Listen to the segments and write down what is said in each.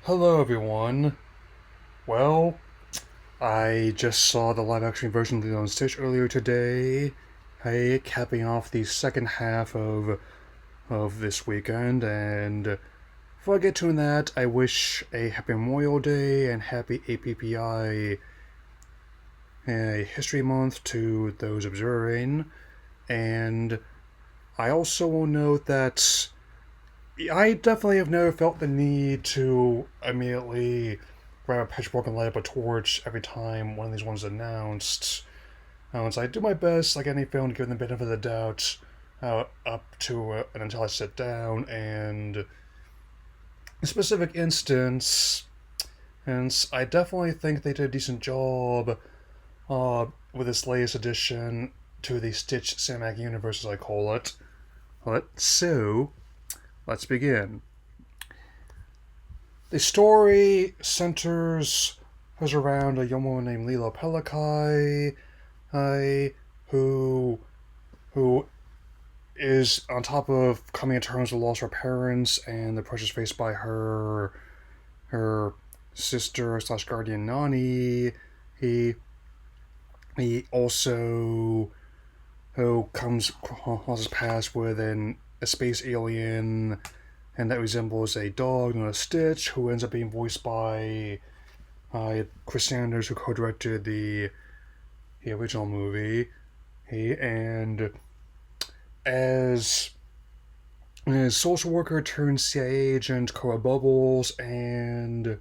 Hello, everyone. Well, I just saw the live action version of Lilo and Stitch earlier today. Hey, capping off the second half of this weekend, and before I get to that, I wish a happy Memorial Day and happy APPI History Month to those observing. And I also will note that I definitely have never felt the need to immediately grab a pitchfork and light up a torch every time one of these ones is announced. So I do my best, like any film, to give them the benefit of the doubt up to and until I sit down. And in a specific instance, and I definitely think they did a decent job with this latest addition to the Stitch cinematic universe, as I call it. So, let's begin. The story centers around a young woman named Lilo Pelikai, who who is on top of coming to terms with the loss of her parents and the pressures faced by her sister slash guardian Nani. He he also who comes across his past with a space alien and that resembles a dog known as Stitch, who ends up being voiced by Chris Sanders, who co-directed the original movie. And as a social worker turned CIA agent, Cora Bubbles and the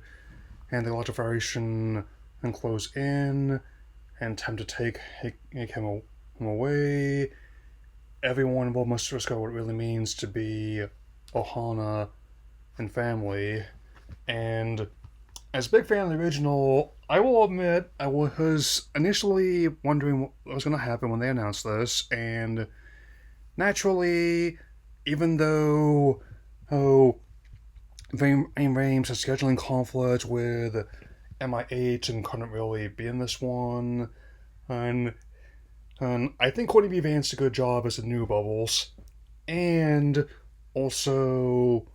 Electric Federation and close in and attempt to take him away. Everyone involved must discover what it really means to be Ohana and family. And as a big fan of the original, I will admit I was initially wondering what was going to happen when they announced this, and naturally, even though Vane Rames has scheduling conflict with MIH and couldn't really be in this one, and I think Courtney B. Vance did a good job as the new Bubbles, and also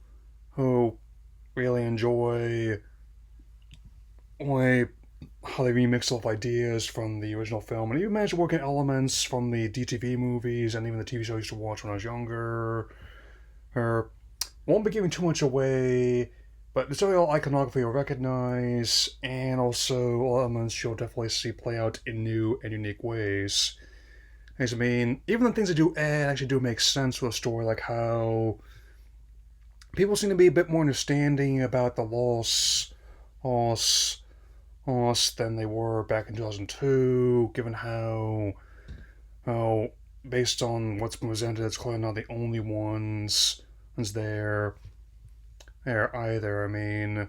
really enjoy like how they remix off ideas from the original film, and even managed to work in elements from the DTV movies and even the TV shows I used to watch when I was younger. Or won't be giving too much away, but there's definitely a lot of iconography you'll recognize, and also elements you'll definitely see play out in new and unique ways. I mean, even the things that do add actually do make sense with a story, like how people seem to be a bit more understanding about the loss than they were back in 2002, given how based on what's been presented, it's clearly not the only ones there either. I mean,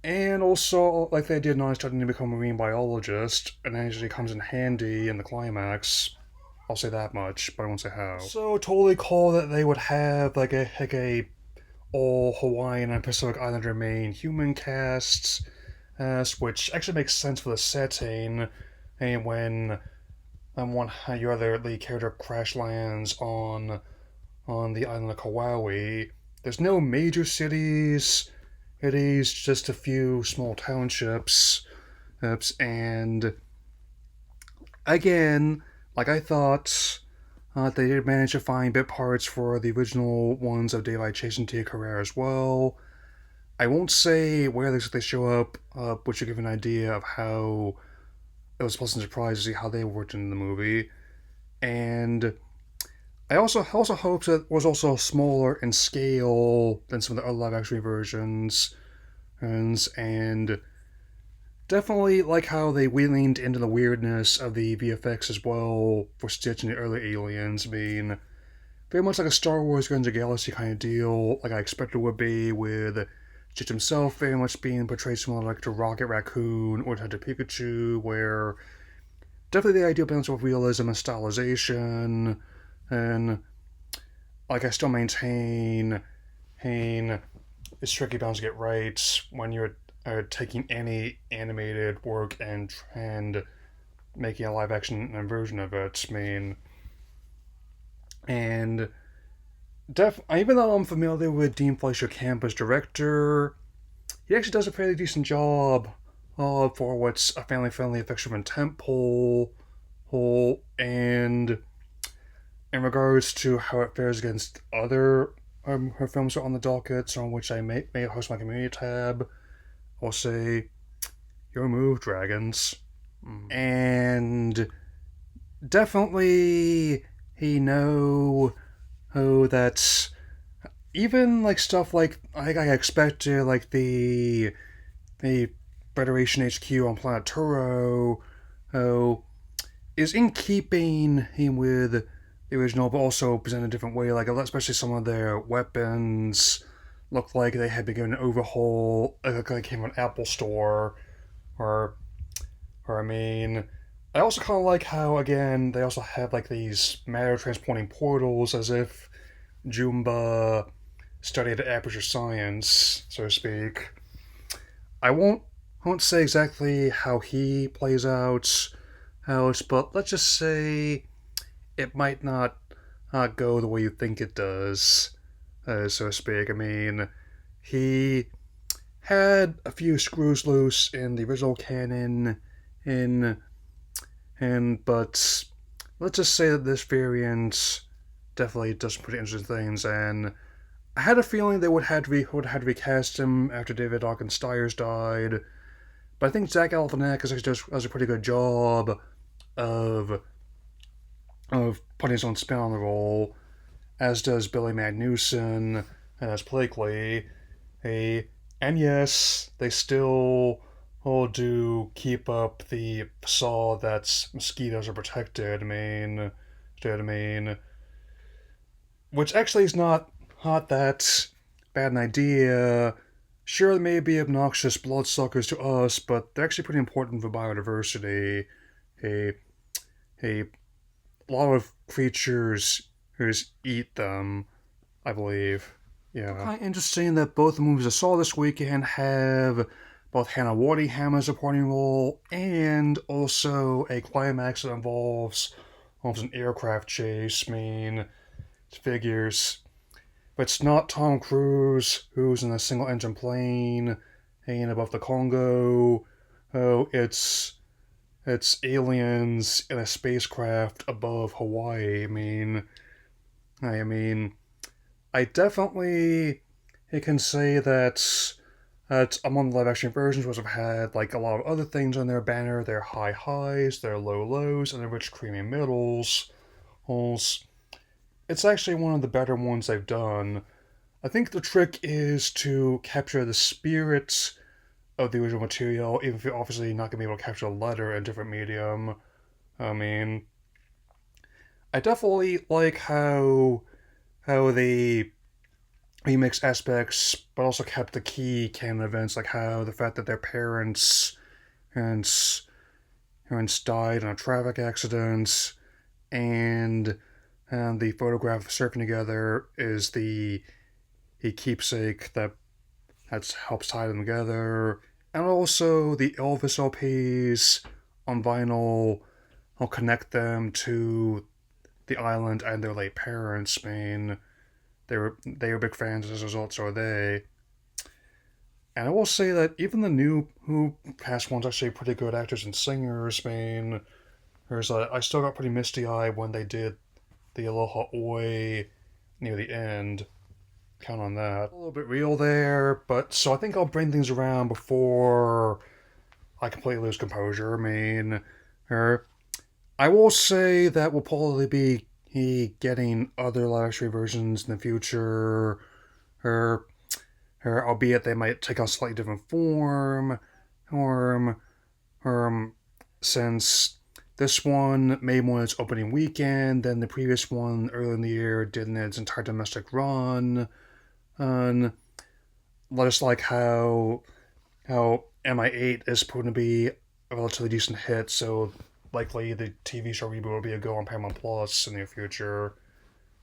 and also like they did not starting to become a marine biologist, and that actually comes in handy in the climax. I'll say that much, but I won't say how. So totally cool that they would have like a all Hawaiian and Pacific Islander main human casts, which actually makes sense for the setting. And when your other lead character crash lands on the island of Kauai, there's no major cities. It is just a few small townships, and again, like I thought, they did manage to find bit parts for the original ones of Daylight Chase and Tia Carrera as well. I won't say where they show up, which will give an idea of how it was a pleasant surprise to see how they worked in the movie. And I also hope that it was also smaller in scale than some of the other live action versions, and definitely like how they leaned into the weirdness of the VFX as well for Stitch and the early Aliens being very much like a Star Wars Guardians of the Galaxy kind of deal, like I expected it would be, with Stitch himself very much being portrayed similar like to Rocket Raccoon or Detective Pikachu, where definitely the ideal balance of realism and stylization, and like I still maintain, it's tricky balance to get right when you're taking any animated work and making a live action version of it. I mean, and even though I'm familiar with Dean Fleischer Camp as director, he actually does a fairly decent job for what's a family-friendly, affection tentpole, and in regards to how it fares against other her films are on the docket, on which I may host my community tab, I'll say, your move, Dragons. And definitely he know that even like stuff like I expected, like the Federation HQ on Planet Turo, oh, is in keeping with the original, but also presented a different way. Like especially some of their weapons looked like they had been given an overhaul. Like they came from an Apple store, or I mean, I also kind of like how again they also have like these matter transporting portals, as if Jumba studied aperture science, so to speak. I won't say exactly how he plays out, but let's just say it might not go the way you think it does, so to speak. I mean, he had a few screws loose in the original canon, in but let's just say that this variant definitely does some pretty interesting things, and I had a feeling they would have to recast him after David Dawkins Stiers died, but I think Zach Galifianakis actually does a pretty good job of putting his own spin on the role, as does Billy Magnuson as Blakely. And yes, they still all do keep up the facade that mosquitoes are protected. Which actually is not that bad an idea. Sure, they may be obnoxious bloodsuckers to us, but they're actually pretty important for biodiversity. A a lot of creatures eat them, I believe. Yeah. Kind of interesting that both the movies I saw this weekend have both Hannah Waddingham as a supporting role and also a climax that involves an aircraft chase. I mean, figures. But it's not Tom Cruise, who's in a single engine plane hanging above the Congo. Oh, it's aliens in a spacecraft above Hawaii. I mean, I definitely can say that among the live action versions, which have had like a lot of other things on their banner, their high highs, their low lows, and their rich creamy middles. It's actually one of the better ones they've done. I think the trick is to capture the spirit of the original material, even if you're obviously not going to be able to capture a letter in a different medium. I mean, I definitely like how they remix aspects, but also kept the key canon events, like how the fact that their parents died in a traffic accident, and the photograph of surfing together is the keepsake that helps tie them together, and also the Elvis LPs on vinyl will connect them to the island and their late parents. I mean, they were big fans as a result, so are they. And I will say that even the new who cast ones actually pretty good actors and singers. I mean, I still got pretty misty eyed when they did the Aloha Oi near the end. Count on that. A little bit real there, but so I think I'll bring things around before I completely lose composure. I mean, I will say that we'll probably be getting other live action versions in the future, albeit they might take on a slightly different form, since this one made one its opening weekend, then the previous one earlier in the year did in its entire domestic run, and just like how MI8 is proven to be a relatively decent hit, so likely the TV show reboot will be a go on Paramount Plus in the future.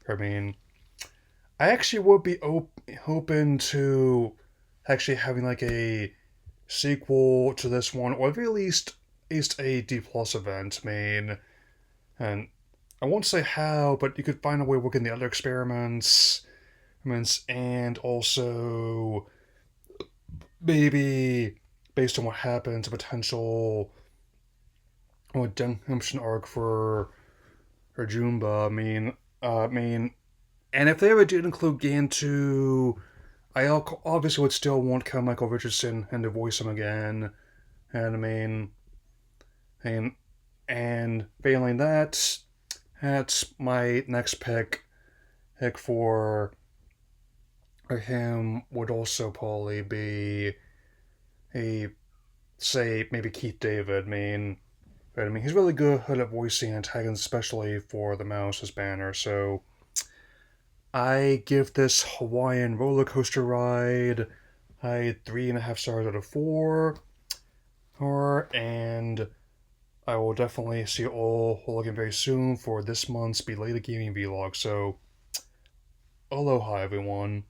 I mean, I actually would be hoping to actually having like a sequel to this one, or at least a D plus event. I mean, and I won't say how, but you could find a way working the other experiments, and also maybe based on what happens, a potential redemption arc for Jumba. And if they ever did include Gantu, I obviously would still want Michael Richardson and to voice him again. And and and failing that, that's my next pick. Pick for him would also probably be a say maybe Keith David. He's really good at voicing antagonists, especially for the Mouse's banner. So I give this Hawaiian roller coaster ride I 3.5 stars out of 4. And I will definitely see you all again very soon for this month's belated gaming vlog. So aloha, everyone.